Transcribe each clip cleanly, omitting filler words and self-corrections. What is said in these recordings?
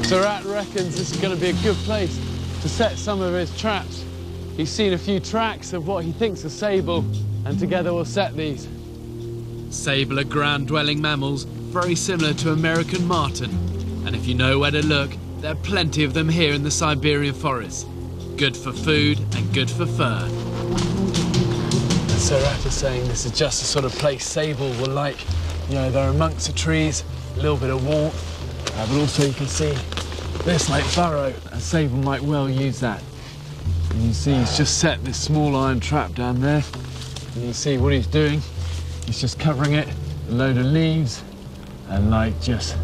Surat reckons this is going to be a good place to set some of his traps. He's seen a few tracks of what he thinks are sable, and together we'll set these. Sable are ground-dwelling mammals, very similar to American marten. And if you know where to look, there are plenty of them here in the Siberian forests. Good for food and good for fur. Surat is saying this is just the sort of place sable will like. You know, they're amongst the trees, a little bit of warmth, but also you can see this like burrow, and sable might well use that. And you see he's just set this small iron trap down there, and you see what he's doing. He's just covering it with a load of leaves and like just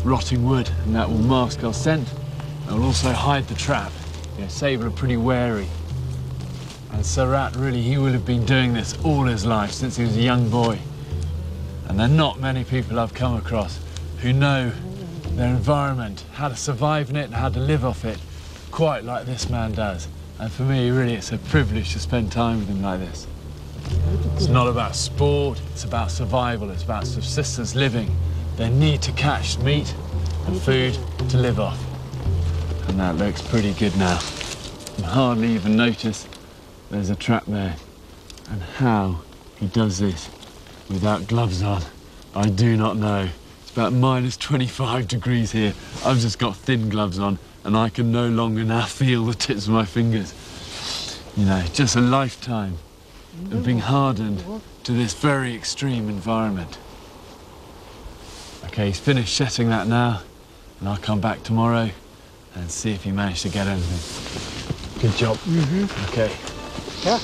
rotting wood, and that will mask our scent. It will also hide the trap. You know, sable are pretty wary. And Surat, really, he would have been doing this all his life since he was a young boy. And there are not many people I've come across who know their environment, how to survive in it and how to live off it, quite like this man does. And for me, really, it's a privilege to spend time with him like this. It's not about sport, it's about survival, it's about subsistence living. They need to catch meat and food to live off. And that looks pretty good now. You can hardly even notice there's a trap there. And how he does this without gloves on, I do not know. It's about -25 degrees here. I've just got thin gloves on and I can no longer now feel the tips of my fingers. You know, just a lifetime of being hardened to this very extreme environment. Okay, he's finished setting that now, and I'll come back tomorrow and see if he managed to get anything. Good job. Okay. Yeah.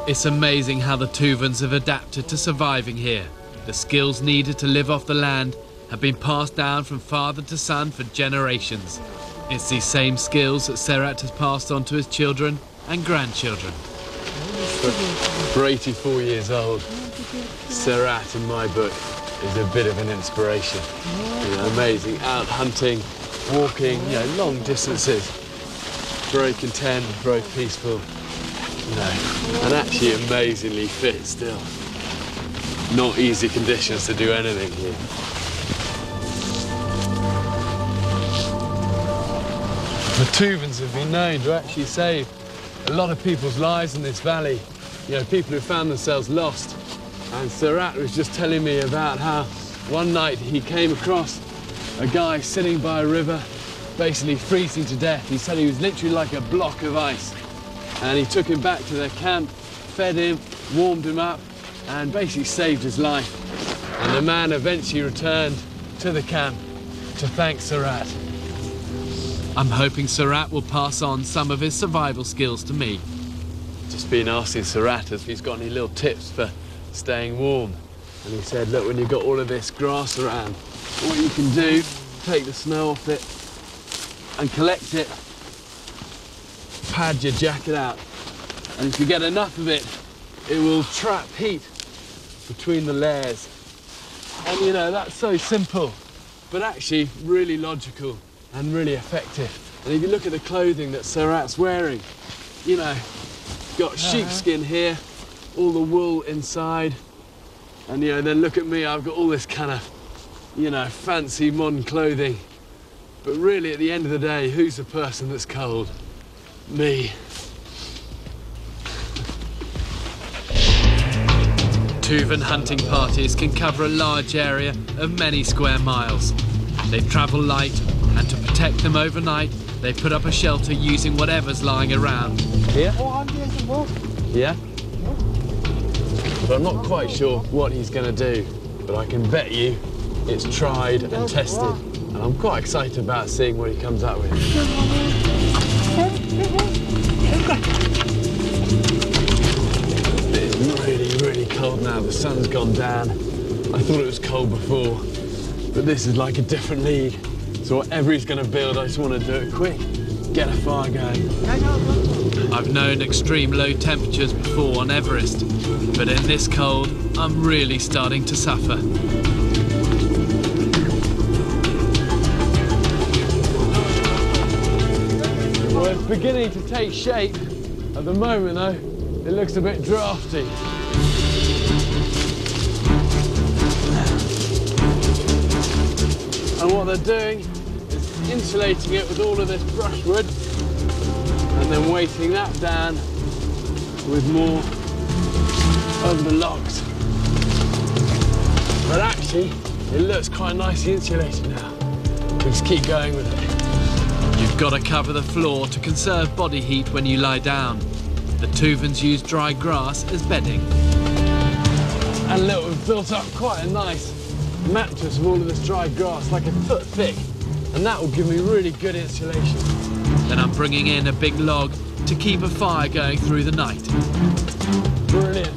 It's amazing how the Tuvans have adapted to surviving here. The skills needed to live off the land have been passed down from father to son for generations. It's these same skills that Surat has passed on to his children and grandchildren. For 84 years old, Surat, in my book, is a bit of an inspiration. You know, amazing, out hunting, walking, you know, long distances. Very content, very peaceful, you know, and actually amazingly fit still. Not easy conditions to do anything here. The Tuvans have been known to actually save a lot of people's lives in this valley. You know, people who found themselves lost. And Surat was just telling me about how one night he came across a guy sitting by a river, basically freezing to death. He said he was literally like a block of ice. And he took him back to their camp, fed him, warmed him up, and basically saved his life. And the man eventually returned to the camp to thank Surat. I'm hoping Surat will pass on some of his survival skills to me. Just been asking Surat if he's got any little tips for staying warm. And he said, look, when you've got all of this grass around, what you can do, take the snow off it and collect it, pad your jacket out. And if you get enough of it, it will trap heat between the layers. And you know, that's so simple, but actually really logical and really effective. And if you look at the clothing that Surat's wearing, you know, got sheepskin here, all the wool inside, and you know, then look at me, I've got all this kind of, you know, fancy modern clothing. But really, at the end of the day, who's the person that's cold? Me. Tuvan hunting parties can cover a large area of many square miles. They travel light, and to protect them overnight, they put up a shelter using whatever's lying around. Here? Yeah? But I'm not quite sure what he's going to do, but I can bet you it's tried and tested, and I'm quite excited about seeing what he comes up with. It's really, really cold now. The sun's gone down. I thought it was cold before, but this is like a different league. So whatever he's going to build, I just want to do it quick. Get a fire going. I've known extreme low temperatures before on Everest, but in this cold, I'm really starting to suffer. Well, it's beginning to take shape. At the moment, though, it looks a bit drafty. what they're doing is insulating it with all of this brushwood and then weighting that down with more of the logs. But actually, it looks quite nicely insulated now. We just keep going with it. You've got to cover the floor to conserve body heat when you lie down. The Tuvans use dry grass as bedding. And look, we've built up quite a nice mattress of all of this dry grass, like a foot thick, and that will give me really good insulation. Then I'm bringing in a big log to keep a fire going through the night. Brilliant.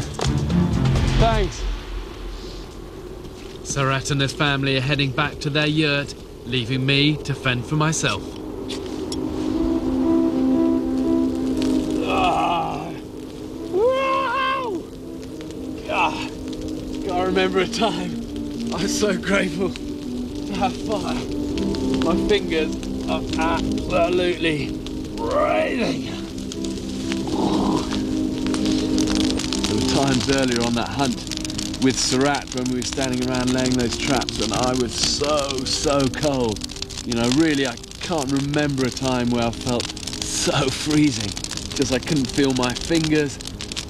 Thanks. Sarat and his family are heading back to their yurt, leaving me to fend for myself. I remember a time I was so grateful to have fire. My fingers are absolutely raining. There were times earlier on that hunt with Sarat when we were standing around laying those traps and I was so cold. You know, really I can't remember a time where I felt so freezing. Just I couldn't feel my fingers.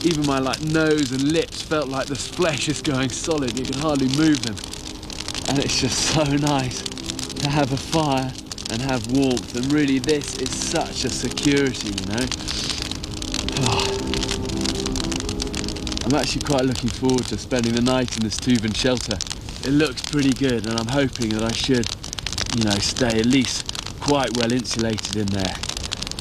Even my nose and lips felt like the flesh is going solid. You can hardly move them. And it's just so nice to have a fire and have warmth. And really this is such a security, you know. I'm actually quite looking forward to spending the night in this Tuvan shelter. It looks pretty good and I'm hoping that I should, you know, stay at least quite well insulated in there.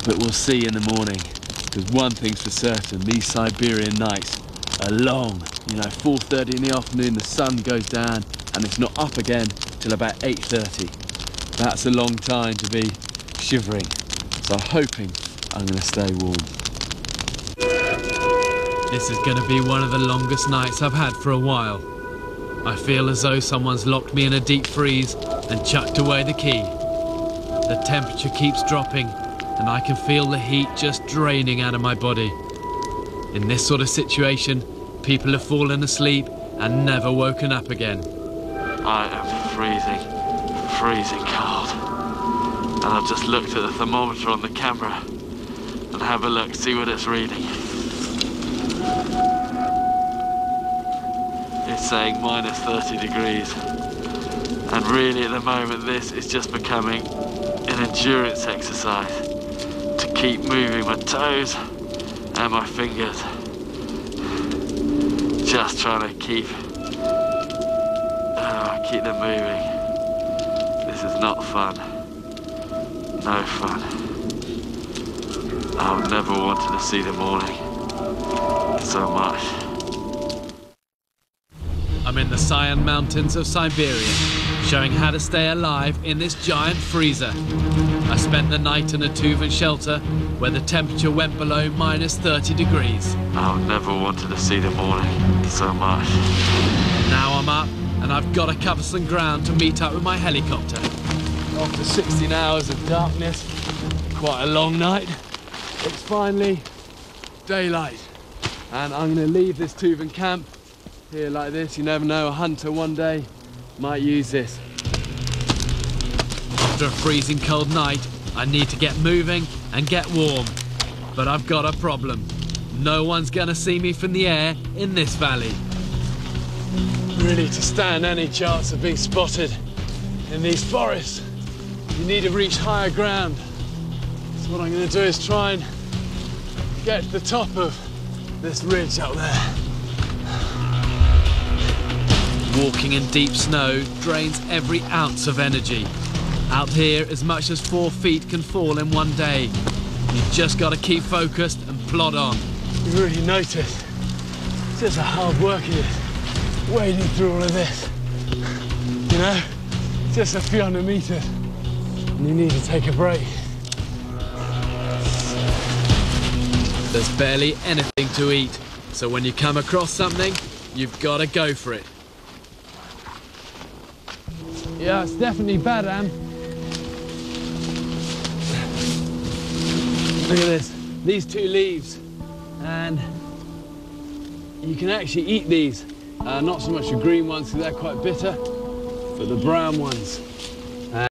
But we'll see in the morning. Because one thing's for certain, these Siberian nights are long. You know, 4:30 in the afternoon, the sun goes down and it's not up again till about 8:30. That's a long time to be shivering. So I'm hoping I'm going to stay warm. This is going to be one of the longest nights I've had for a while. I feel as though someone's locked me in a deep freeze and chucked away the key. The temperature keeps dropping and I can feel the heat just draining out of my body. In this sort of situation, people have fallen asleep and never woken up again. I am freezing cold. And I've just looked at the thermometer on the camera and have a look, see what it's reading. It's saying minus 30 degrees. And really at the moment this is just becoming an endurance exercise. To keep moving my toes and my fingers. Just trying to keep them moving. This is not fun. No fun. I've never wanted to see the morning so much. I'm in the Sayan Mountains of Siberia, showing how to stay alive in this giant freezer. I spent the night in a Tuvan shelter where the temperature went below minus 30 degrees. I've never wanted to see the morning so much. Now I'm up and I've got to cover some ground to meet up with my helicopter. After 16 hours of darkness, quite a long night, it's finally daylight. And I'm going to leave this Tuvan camp here like this. You never know, a hunter one day might use this. After a freezing cold night, I need to get moving and get warm. But I've got a problem. No one's gonna see me from the air in this valley. Really, to stand any chance of being spotted in these forests, you need to reach higher ground. So what I'm gonna do is try and get to the top of this ridge up there. Walking in deep snow drains every ounce of energy. Out here, as much as 4 feet can fall in one day. You've just got to keep focused and plod on. You really notice just how hard work it is wading through all of this. You know, just a few hundred meters and you need to take a break. There's barely anything to eat, so when you come across something, you've got to go for it. Yeah, it's definitely badam. Look at this, these 2 leaves, and you can actually eat these. Not so much the green ones because they're quite bitter, but the brown ones.